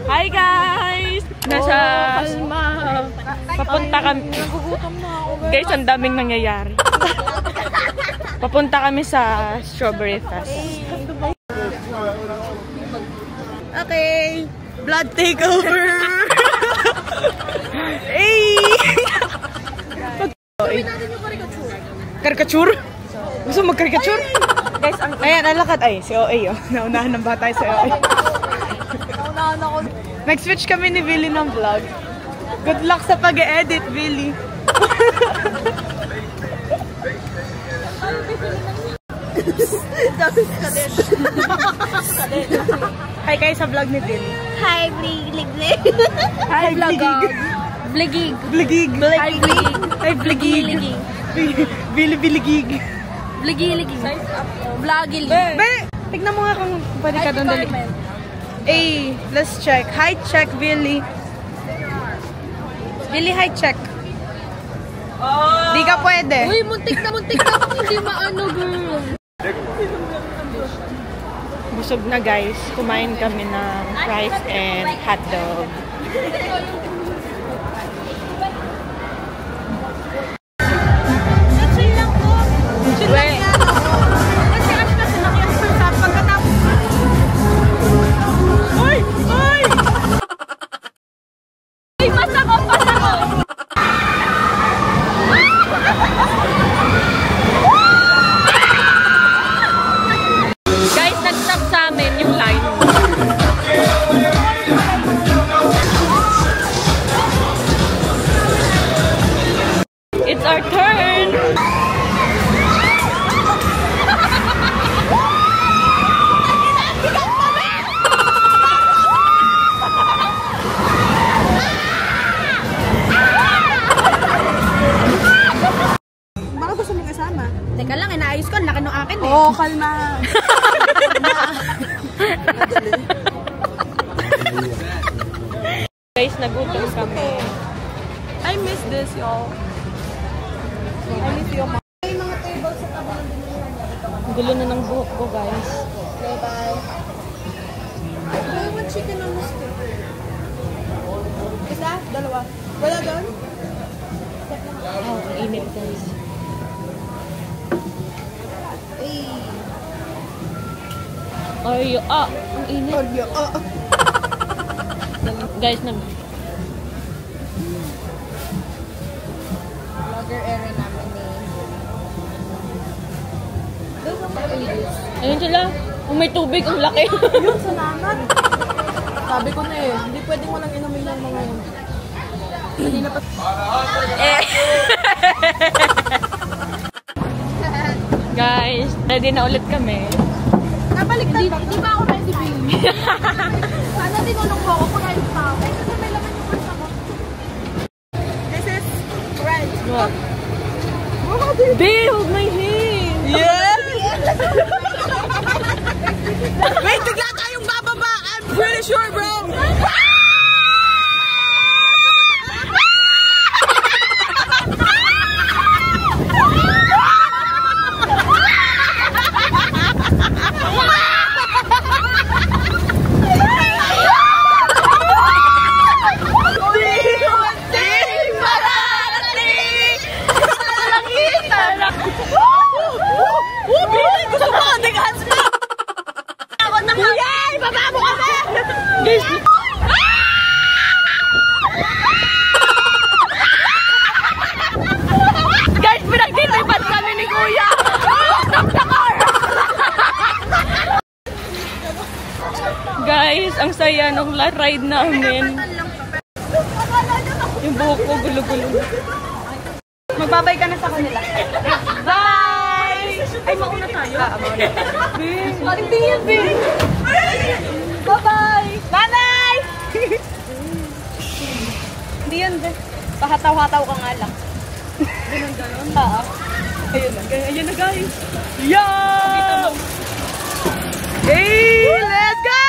Hi guys! Papunta kami. Guys, ang daming nangyayari. Papunta kami sa Strawberry Fest. Okay, blood takeover. Hey! Caricature? Gusto mag-caricature? Guys, ayan, alakad. Ay, si OA, oh. Naunahan ng bata si OA. Naunahan ako. Nag-switch kami ni Billy ng vlog. Good luck sa pag-e-edit, Billy. Hi kayo sa vlog ni Billy. Hi, Blig. Hi, vlogog. Bligig. Bligig. Hi, Bligig. Hi, Bligig. Billy Biligig. Bligig. Vlogil. Be, tignan mo nga kung pwede ka doon dali. Hey, let's check. Hi, check, Billy. Billy, hi, check. Di ka pwede. Uy, muntik na hindi maano, girl. Busog na guys. Kumain kami ng fries and hotdog. It's our turn! Baka gusto mong kasama. Teka lang, inaayos ko. Laki ng akin eh. Oo, kalma. Guys, nagutom kami. I miss this, y'all. I miss you, mom. May mga tables sa tabi ng dinungan. Gulo na ng buhok ko, guys. Bye-bye. I want chicken on the stick. Isa? Dalawa? Wala doon? Oh, ang init, guys. Ay, ang init. Guys, Vlogger area namin eh. ayun sila. Kung may tubig, ang laki. Yun, salamat. Sabi ko na eh, hindi pwedeng walang inumin ng mga yun. Hindi na pa... Guys, ready na ulit kami. Nabaliktad ba? Hindi ba ako ready, baby? Sana tinulong mo ako kung ayos pa ako. Ay, kasi may laman yung masa ko. This is red. What? Babe, hold my hand. Yeah! Wait, bigla tayong bababa! I'm pretty sure, bro! saya nung ride namin. Yung buhok ko gulo-gulo. Magbabay ka na sa kanila. Bye! Ay, mauna tayo. Mauna tayo. Hindi yan, babe. Bye-bye! Nanay! Hindi yan, babe. Pahataw-hataw ka nga lang. Ganun. Oo. Ayun na guys. Yeah! Hey, let's go!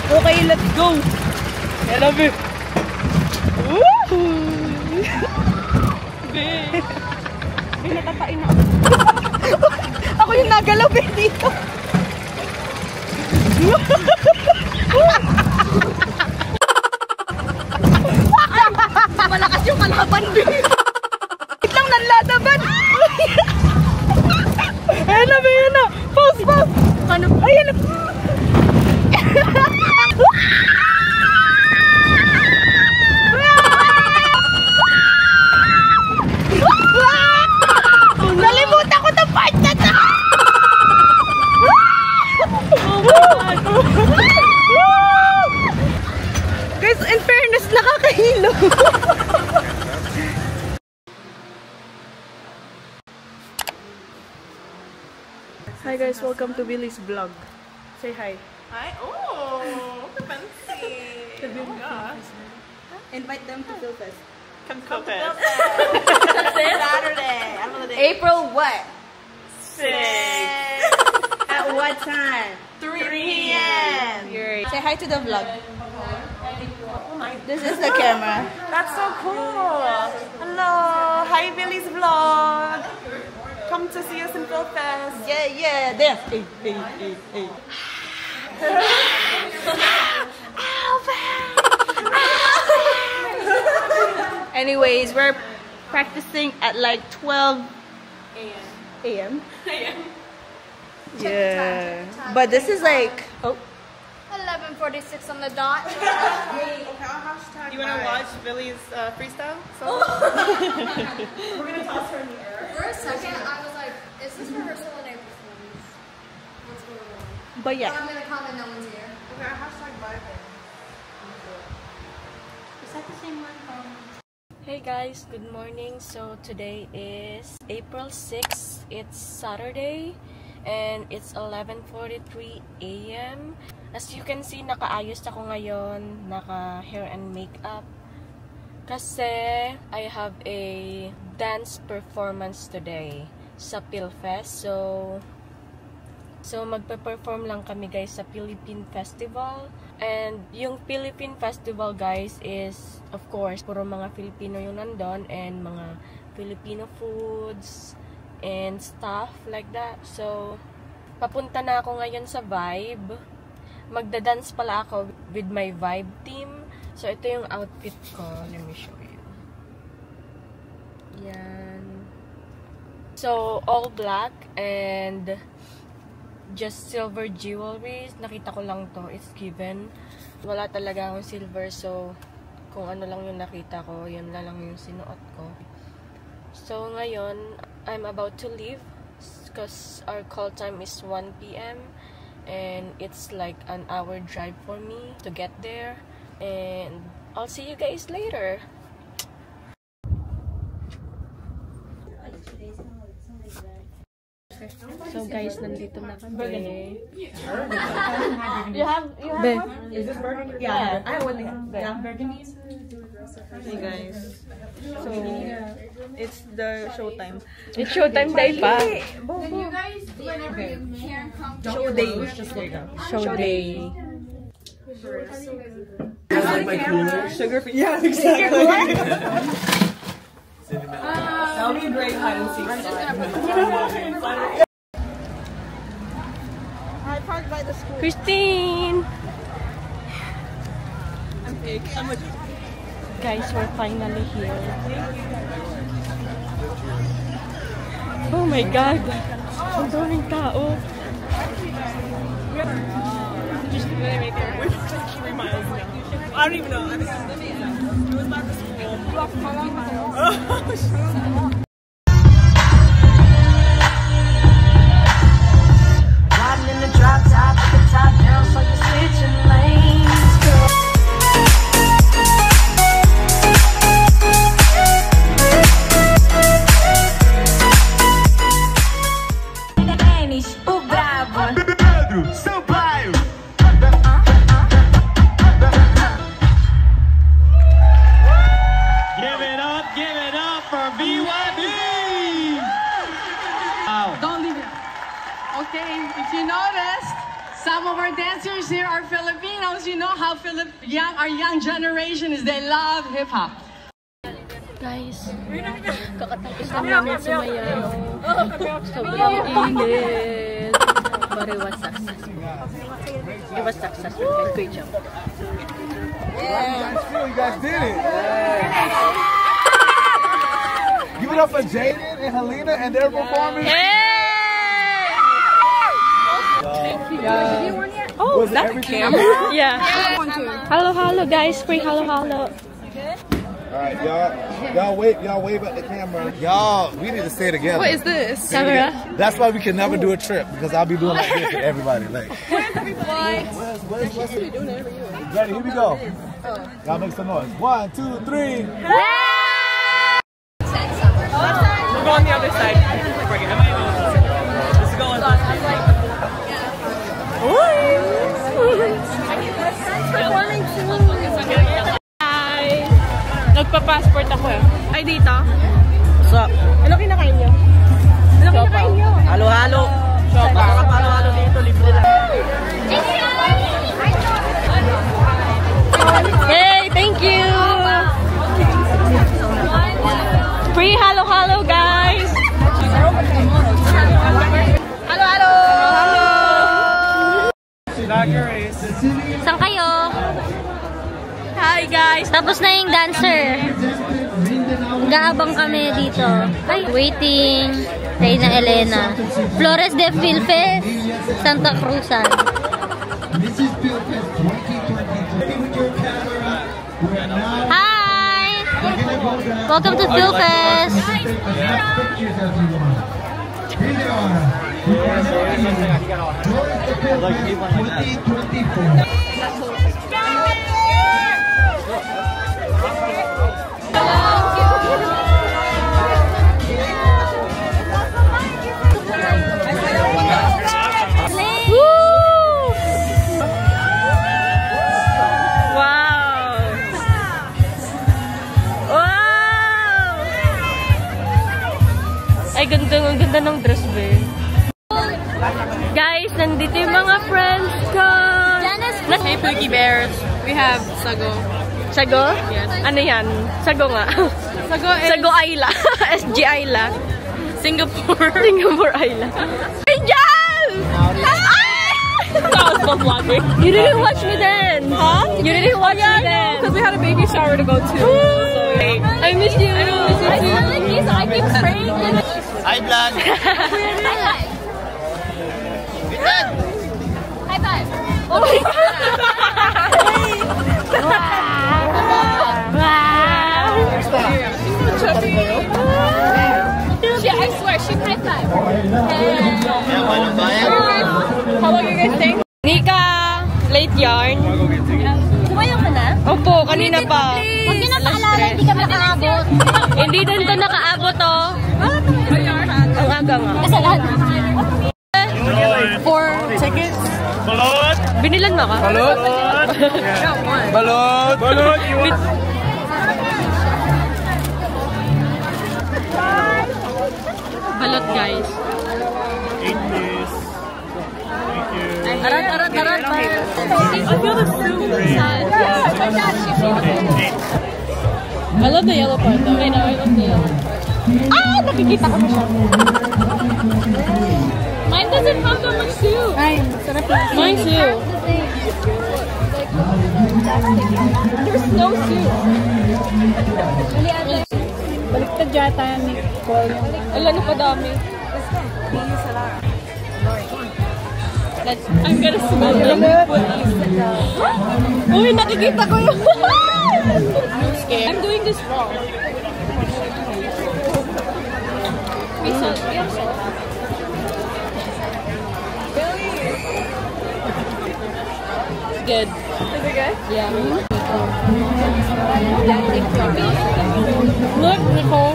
Okay, let's go. I love it. Woohoo! Natapain na. Ako yung nagalaw dito. Malakas yung kalaban din. Wait lang, nanladaban. Ayan na. Pause. Ano? Ayan na. Nalimutan ko ng part na to. Guys, in fairness, nakakahilo. Hi guys, welcome to Billy's vlog. Say hi. Hi. Oh, fancy. Invite them to Philfest. Come Philfest. Saturday. April what? 6. At what time? 3 p.m. Say hi to the vlog. This is the camera. That's so cool. Hello. Hi, Billy's vlog. Come to see us in Philfest. Yeah. Dance. Hey. Anyways, we're practicing at like 12 a.m. Yeah. But this is like 11:46 on the dot. You want to watch Billy's freestyle? We're going to toss her in the air. For a second, I was like, is this rehearsal in April Fools? What's going on? But yeah. I'm going to comment no one's here. Okay, hashtag bye. Is that the same one from... Hey guys, good morning. So today is April 6th. It's Saturday and it's 11:43 a.m. As you can see, nakaayos ako ngayon, naka hair and makeup. Kasi I have a dance performance today sa PhilFest. So magpe-perform lang kami guys sa Philippine Festival. And yung Philippine Festival guys is, of course, puro mga Filipino yung nandun and mga Filipino foods and stuff like that. So, papunta na ako ngayon sa Vibe. Magda-dance pala ako with my Vibe team. So, ito yung outfit ko. Let me show you. Yan. So, all black and just silver jewelry. Nakita ko lang to. It's given. Wala talaga akong silver. So, kung ano lang yung nakita ko, yun lang yung sinuot ko. So, ngayon, I'm about to leave because our call time is 1 p.m. and it's like an hour drive for me to get there. And I'll see you guys later. So guys, nandito na kami. You have one? Is this burgundy? Yeah. I have one. Yeah, burgundy. Hey guys. So, it's the showtime. It's showtime day pa. Can you guys, whenever you can, come to Show day. Show day. I like my cooler. Sugar free. Yeah, exactly. That'll be a great hide and seek. I parked by the school. Christine! I'm fake. I'm a... Guys, we're finally here. Oh my God! Ang daming tao. Just gonna make it. We're 3 miles now. I don't even know. It was back to school. Filipinos, you know how our young generation is, they love hip-hop. Guys, kakatapos lang namin sumayaw. Sobrang init. But it was successful. It was successful. Great job. Yeah. You guys did it. Give it up for Jaden and Helena and their performance. Oh, is that the camera? Yeah. Hello, hello, guys. Free hello, hello. Alright, y'all wave at the camera. Y'all, we need to stay together. What is this? Camera? That's why we can never do a trip, because I'll be doing like this to everybody. Like, where's ready, here we go. Y'all make some noise. 1, 2, 3. We'll go on the other side. Let's go on the other side. Hi! Nagpa-passport ako eh. Ay, dito? What's up? Ano kinakain nyo? Ano kinakain nyo? Halo-halo. Halo-halo dito, libre lang. Hey, thank you! Free halo, halo, guys! Halo, halo! Saan kayo? Hi, guys! Tapos na yung dancer. Gaabang kami dito. Ay, waiting. Reina Elena. Flores de Filfes, Santa Cruzan. Hi! Welcome to Filfes! Ay, ang ganda ng dress, babe. Guys, nandito yung mga friends ko. Hey, Pookie Bears. We have Sago. Sago? Yes. Ano yan? Sago nga. Sago is... Sago Ayla. SG Ayla. Singapore. Singapore Ayla. Angel! That was fun vlogging. You didn't watch me then. Huh? You didn't watch me then. Because we had a baby shower to go to. So, I miss you. I know, miss you too. I like you, so I keep praying. Hi, vlog. High five. High five. Oh my She, I swear, she high five. How long are you guys staying? Nika, late yarn. Sumayaw ka na? Opo, kanina pa. Huwag niyo na paalala, hindi kami nakaabot. Hindi din to nakaabot, oh. Ang aga nga. Kasalanan. 4 tickets. Balot! Binilan mo ka? Balot! Balot! Balot! Balot, guys. 8 please. Thank you. Arat. I feel the soup. I love the yellow part though. I know, I love the yellow part. Ah! Nakikita ko na siya. Mine doesn't have that much soup. Mine too. There's no soup. Baliktad yata ni Cole. Alam na pa dami. I'm gonna smell them. Uy, nakikita ko yun. I'm scared. I'm doing this wrong. Lisa, we have salt. Good. Is it good? Yeah. Look, Nicole.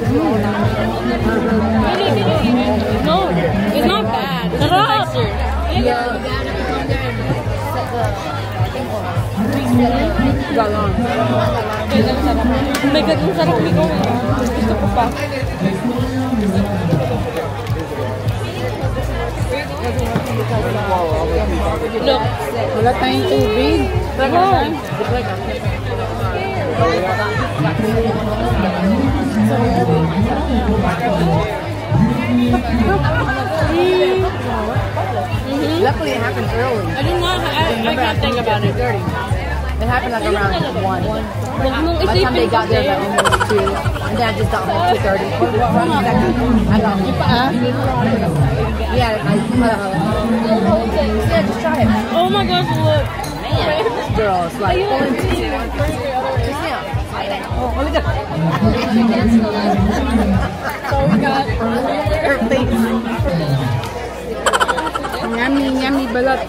Really, did you eat it? No. It's not bad. It's Sarap. nicer. Yeah. Galang. Oh my God, ang sarap nito. Gusto ko pa. Look. Wala tayong tubig. Luckily, it happened early. I did not. I can't think about it. It happened like around 1. By the time they got there, it was almost 2. And then I just got home at 2:30. I got home. Yeah, yeah, just try it. Oh my gosh, look. Man, this girl is like pulling teeth. Oh, look at So we got her face. Yummy, yummy balat.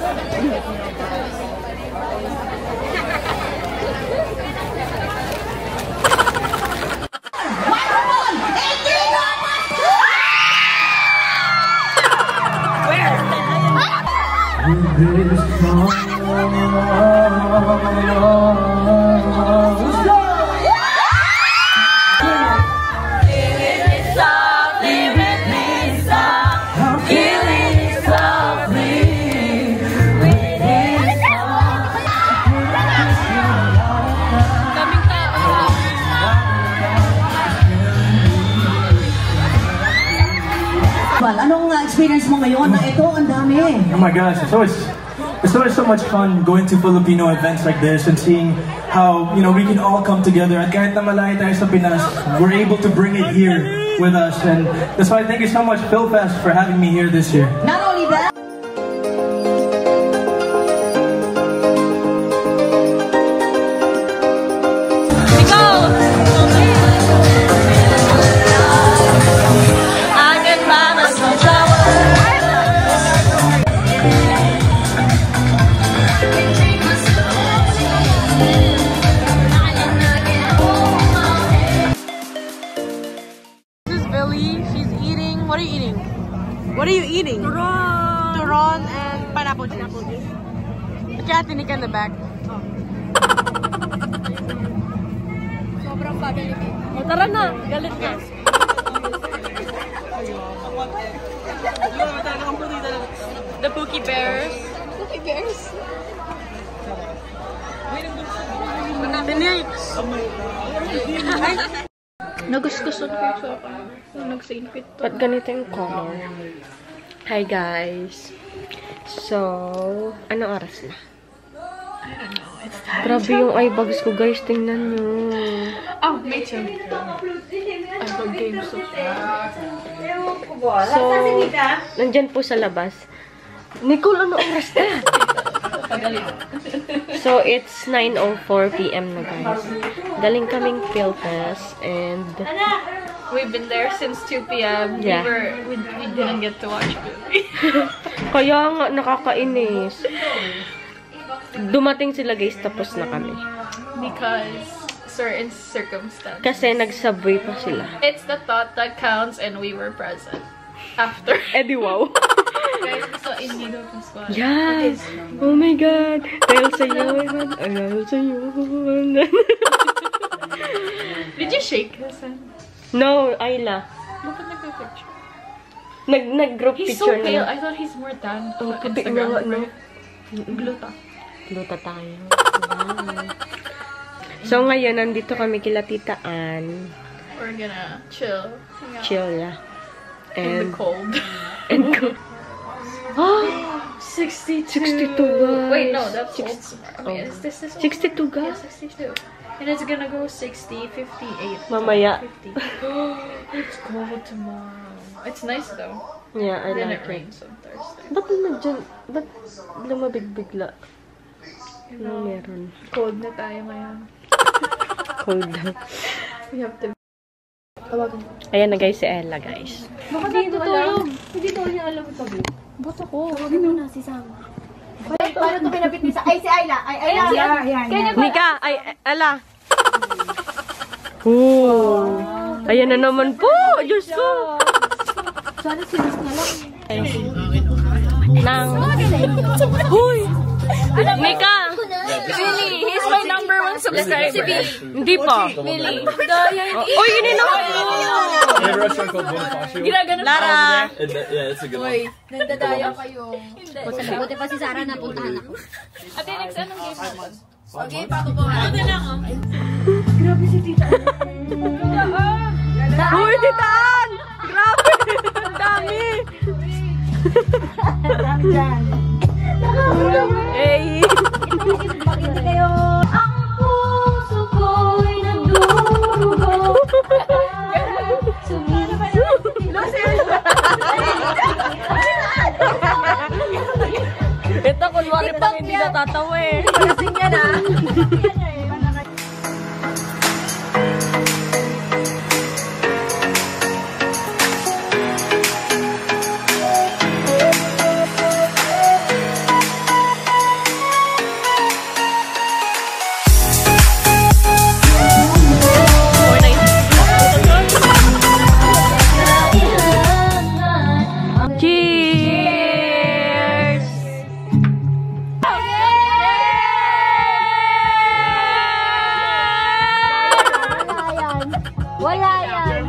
Anong experience mo ngayon na ito? Ang dami. Oh my gosh, it's always so much fun going to Filipino events like this and seeing how, you know, we can all come together. At kahit na malayo tayo sa Pinas, we're able to bring it here with us. And that's why thank you so much, PhilFest, for having me here this year. Not only that, What are you eating? What are you eating? Turon! Turon and pineapple juice. Kaya tinik in the back. sobrang bagal ni Kate. O tara na, galit ka. The Pookie Bears. Pookie Bears? Tinik! Nagasgasan ko sa nag-sainfit to. Ba't ganito yung color? Hi guys! So, anong oras na? I don't know. It's time. Grabe yung eye bags ko guys, tingnan nyo. Oh, me too. I got games so So, nandyan po sa labas. Nicole, ano oras na? So, it's 9:04 PM na guys. Galing kaming PhilFest and we've been there since 2 PM. Yeah. We didn't get to watch movie. Kaya nga, nakakainis. Dumating sila guys, tapos na kami. Because certain circumstances. Kasi nag-subway pa sila. It's the thought that counts and we were present. After. Edi wow. Guys, so Indigo Pascual. Yes! Oh my God! Dahil sa'yo, dahil sa'yo. Did you shake his hand? No, Ayla. Look at the picture. Nag-group He's so picture pale. na. I thought he's more tan. Oh, kapi Instagram, nga, no? right? Gluta. Luta tayo. So ngayon, nandito kami kila Tita Ann. We're gonna chill. Hang out. Chill na. In the cold. And cold. Oh! 62. 62 guys. Wait, no, that's old tomorrow. Okay, is this 62 guys? Yeah, 62. And it's gonna go 60, 58. Mamaya. 50. It's cold tomorrow. It's nice though. Yeah, I Then like it it. rains on Thursday. Ba't ba't lumabig bigla? Ano meron? Cold na tayo ngayon. Cold daw. We have to. Ayan na guys si Ella guys. Baka dito alam. Hindi to niya alam ito. Ba't ako? Tawagin mo na si Sam. Paano ito pinapit ni Sam? Ay, si Ayla. Ay, Ayla. Ayan. Nika! Ay, Ella! Oh! Ayan na naman po! Diyos ko! Sana sinas na lang. Nang... Huy! Nika! Billy! He's my #1 subscriber. Si Billy. Hindi pa. Billy. Uy, ininom ko! They have a restaurant called Bonifacio. Lara! Yeah, it's a good one. Nandadayo kayo. Buti pa si Sarah napuntahan ako. Ate, next anong game natin? Okay, papabawa. Ano lang, oh. Grabe si Tita. Uy, Tita Ann! Grabe! Ang dami! Ang dami dyan. Hey! Bakit kayo? Ang puso ko'y nagdurugo. Ito, kunwari pang hindi natatawa eh. Kasing yan ah. Wala yan.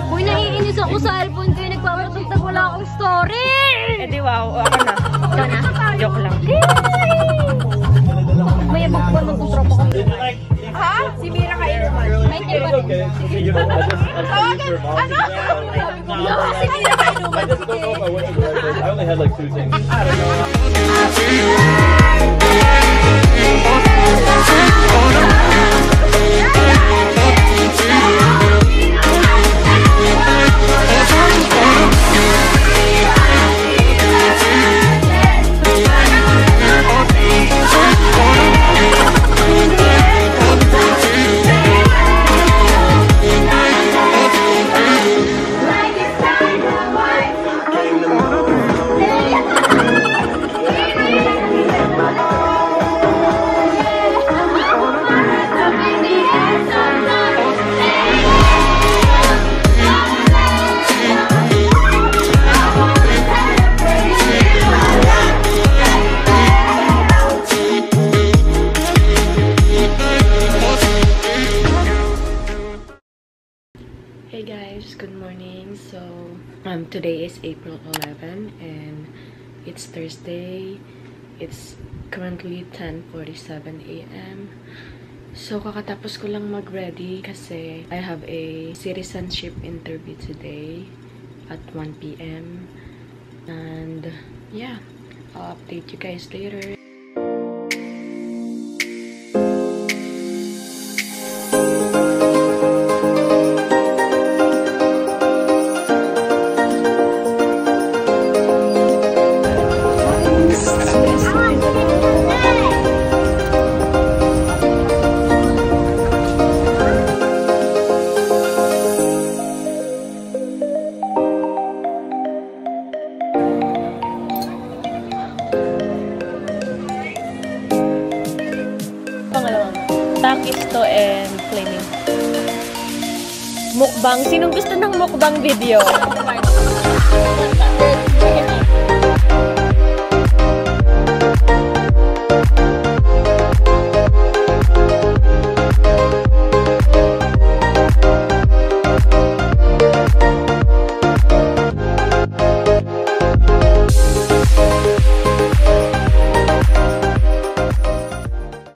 Uy, naiinis ako sa cellphone ko. Nagpapatugtag, wala akong story. Eh di wow, ako na. Ikaw na? Joke lang. May abagpuan ng tropa ko. Ha? Si Mira kayo naman. May tayo pa rin. Ano? Si Mira kayo naman. I only had like 2 things. I don't know. Hey guys, good morning. So today is April 11 and it's Thursday. It's currently 10:47 a.m. So kakatapos ko lang mag-ready kasi I have a citizenship interview today at 1 p.m. and yeah, I'll update you guys later. Takisto and flaming mukbang. Sinong gusto ng mukbang video?